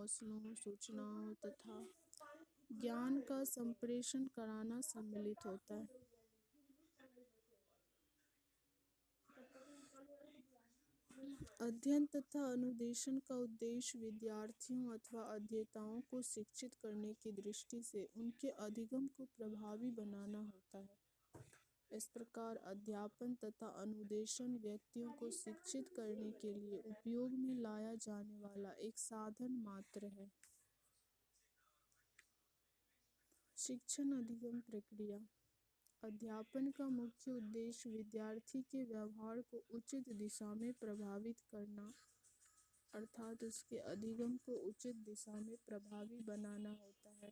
कौशलों, सूचनाओं तथा ज्ञान का संप्रेषण कराना सम्मिलित होता है। अध्ययन तथा अनुदेशन का उद्देश्य विद्यार्थियों अथवा अध्येताओं को शिक्षित करने की दृष्टि से उनके अधिगम को प्रभावी बनाना होता है। इस प्रकार अध्यापन तथा अनुदेशन व्यक्तियों को शिक्षित करने के लिए उपयोग में लाया जाने वाला एक साधन मात्र है। शिक्षण अधिगम प्रक्रिया। अध्यापन का मुख्य उद्देश्य विद्यार्थी के व्यवहार को उचित दिशा में प्रभावित करना अर्थात उसके अधिगम को उचित दिशा में प्रभावी बनाना होता है।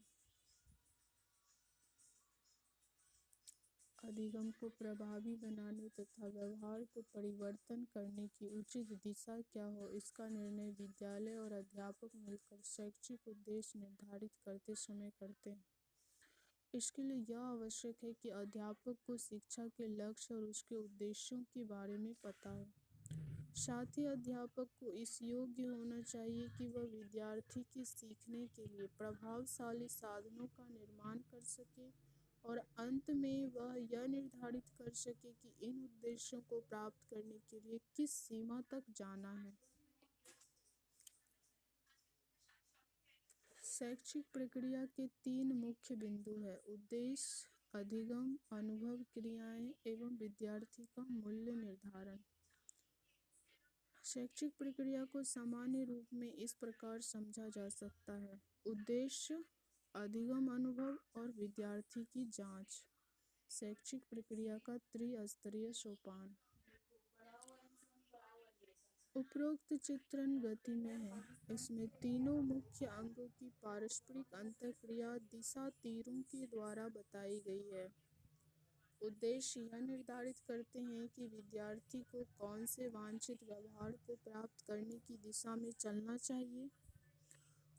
अधिगम को प्रभावी बनाने तथा व्यवहार को परिवर्तन करने की उचित दिशा क्या हो, इसका निर्णय विद्यालय और अध्यापक मिलकर शैक्षिक उद्देश्य निर्धारित करते समय करते हैं। इसके लिए यह आवश्यक है कि अध्यापक को शिक्षा के लक्ष्य और उसके उद्देश्यों के बारे में पता हो। साथ ही अध्यापक को इस योग्य होना चाहिए कि वह विद्यार्थी के सीखने के लिए प्रभावशाली साधनों का निर्माण कर सके और अंत में वह यह निर्धारित कर सके कि इन उद्देश्यों को प्राप्त करने के लिए किस सीमा तक जाना है। शैक्षिक प्रक्रिया के 3 मुख्य बिंदु हैं: उद्देश्य, अधिगम, अनुभव क्रियाएं एवं विद्यार्थी का मूल्य निर्धारण। शैक्षिक प्रक्रिया को सामान्य रूप में इस प्रकार समझा जा सकता है: उद्देश्य, अधिगम, अनुभव और विद्यार्थी की जांच। शैक्षिक प्रक्रिया का त्रिस्तरीय सोपान। उपरोक्त चित्रण गति में है। इसमें तीनों मुख्य अंगों की पारस्परिक अंतःक्रिया दिशा तीरों के द्वारा बताई गई है। उद्देश्य यह निर्धारित करते हैं कि विद्यार्थी को कौन से वांछित व्यवहार को प्राप्त करने की दिशा में चलना चाहिए।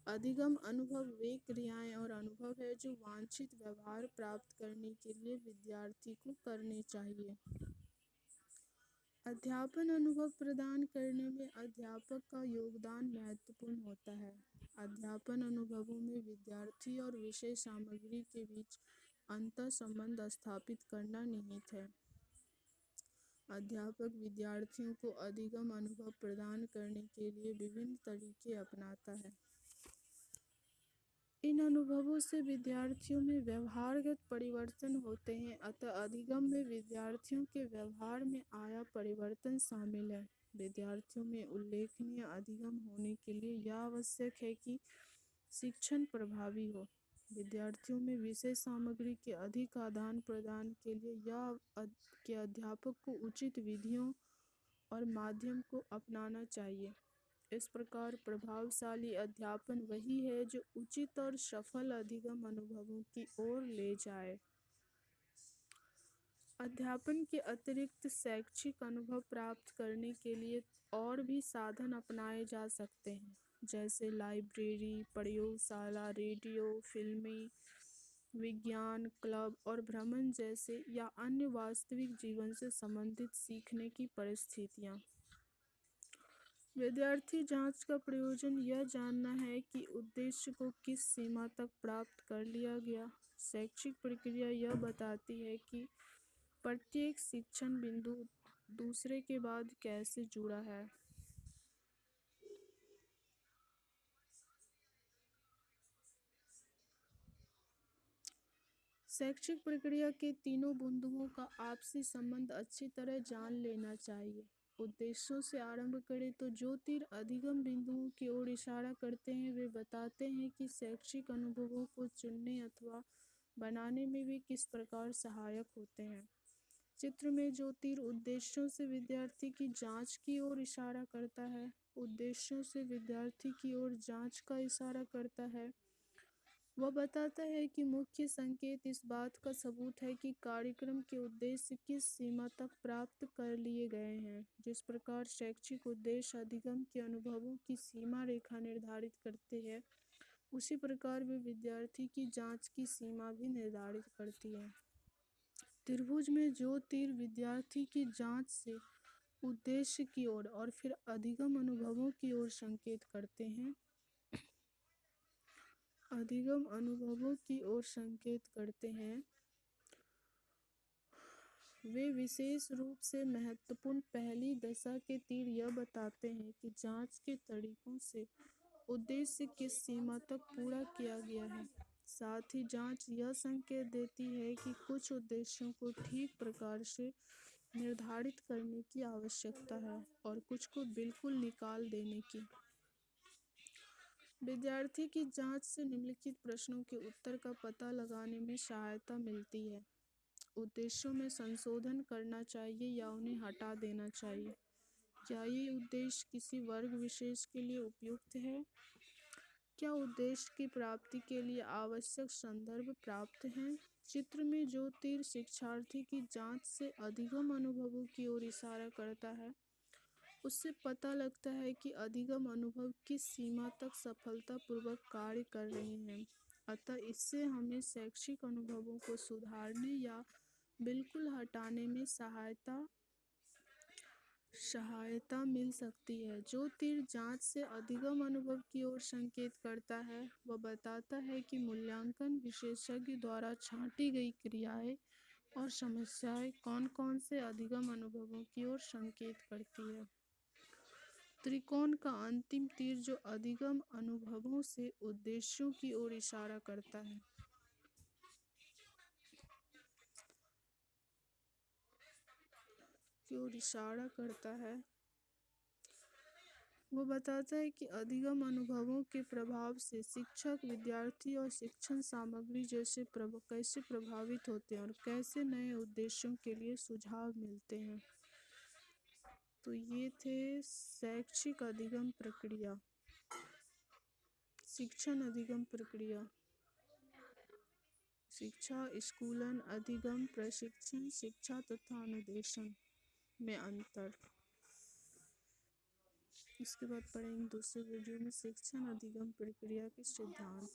अधिगम अनुभव वे क्रियाएं और अनुभव है जो वांछित व्यवहार प्राप्त करने के लिए विद्यार्थी को करने चाहिए। अध्यापन अनुभव प्रदान करने में अध्यापक का योगदान महत्वपूर्ण होता है। अध्यापन अनुभवों में विद्यार्थी और विषय सामग्री के बीच अंतर संबंध स्थापित करना निहित है। अध्यापक विद्यार्थियों को अधिगम अनुभव प्रदान करने के लिए विभिन्न तरीके अपनाता है। इन अनुभवों से विद्यार्थियों में व्यवहारगत परिवर्तन होते हैं, अतः अधिगम में विद्यार्थियों के व्यवहार में आया परिवर्तन शामिल है। विद्यार्थियों में उल्लेखनीय अधिगम होने के लिए यह आवश्यक है कि शिक्षण प्रभावी हो। विद्यार्थियों में विषय सामग्री के अधिक आदान प्रदान के लिए यह के अध्यापक को उचित विधियों और माध्यम को अपनाना चाहिए। इस प्रकार प्रभावशाली अध्यापन वही है जो उचित और सफल अधिगम अनुभवों की ओर ले जाए। अध्यापन के अतिरिक्त शैक्षिक अनुभव प्राप्त करने के लिए और भी साधन अपनाए जा सकते हैं, जैसे लाइब्रेरी, प्रयोगशाला, रेडियो, फिल्में, विज्ञान क्लब और भ्रमण जैसे या अन्य वास्तविक जीवन से संबंधित सीखने की परिस्थितियाँ। विद्यार्थी जांच का प्रयोजन यह जानना है कि उद्देश्य को किस सीमा तक प्राप्त कर लिया गया। शैक्षिक प्रक्रिया यह बताती है कि प्रत्येक शिक्षण बिंदु दूसरे के बाद कैसे जुड़ा है। शैक्षिक प्रक्रिया के तीनों बिंदुओं का आपसी संबंध अच्छी तरह जान लेना चाहिए। उद्देश्यों से आरंभ करें तो जो तीर अधिगम बिंदुओं की ओर इशारा करते हैं वे बताते हैं कि शैक्षिक अनुभवों को चुनने अथवा बनाने में वे किस प्रकार सहायक होते हैं। चित्र में जो तीर उद्देश्यों से विद्यार्थी की जांच की ओर इशारा करता है, उद्देश्यों से विद्यार्थी की ओर जांच का इशारा करता है, वह बताता है कि मुख्य संकेत इस बात का सबूत है कि कार्यक्रम के उद्देश्य किस सीमा तक प्राप्त कर लिए गए हैं। जिस प्रकार शैक्षिक उद्देश्य अधिगम के अनुभवों की सीमा रेखा निर्धारित करते हैं, उसी प्रकार वे विद्यार्थी की जांच की सीमा भी निर्धारित करती है। त्रिभुज में जो तीर विद्यार्थी की जांच से उद्देश्य की ओर और फिर अधिगम अनुभवों की ओर संकेत करते हैं, अधिगम अनुभवों की ओर संकेत करते हैं। वे विशेष रूप से महत्वपूर्ण पहली दशा के तीर यह बताते हैं कि जांच के तरीकों से उद्देश्य किस सीमा तक पूरा किया गया है। साथ ही जांच यह संकेत देती है कि कुछ उद्देश्यों को ठीक प्रकार से निर्धारित करने की आवश्यकता है और कुछ को बिल्कुल निकाल देने की। विद्यार्थी की जांच से निम्नलिखित प्रश्नों के उत्तर का पता लगाने में सहायता मिलती है। उद्देश्यों में संशोधन करना चाहिए या उन्हें हटा देना चाहिए? क्या ये उद्देश्य किसी वर्ग विशेष के लिए उपयुक्त है? क्या उद्देश्य की प्राप्ति के लिए आवश्यक संदर्भ प्राप्त हैं? चित्र में जो तीर शिक्षार्थी की जांच से अधिगम अनुभवों की ओर इशारा करता है, उससे पता लगता है कि अधिगम अनुभव किस सीमा तक सफलतापूर्वक कार्य कर रहे हैं। अतः इससे हमें शैक्षिक अनुभवों को सुधारने या बिल्कुल हटाने में सहायता मिल सकती है। जो तीर जांच से अधिगम अनुभव की ओर संकेत करता है, वह बताता है कि मूल्यांकन विशेषज्ञ द्वारा छांटी गई क्रियाएं और समस्याएं कौन कौन से अधिगम अनुभवों की ओर संकेत करती है। त्रिकोण का अंतिम तीर जो अधिगम अनुभवों से उद्देश्यों की ओर इशारा करता है, वो बताता है कि अधिगम अनुभवों के प्रभाव से शिक्षक, विद्यार्थी और शिक्षण सामग्री कैसे प्रभावित होते हैं और कैसे नए उद्देश्यों के लिए सुझाव मिलते हैं। तो ये थे शैक्षिक अधिगम प्रक्रिया, शिक्षण अधिगम प्रक्रिया, शिक्षा, स्कूलन, अधिगम, प्रशिक्षण, शिक्षा तथा अनुदेशन में अंतर। इसके बाद पढ़ेंगे दूसरे वीडियो में शिक्षण अधिगम प्रक्रिया के सिद्धांत।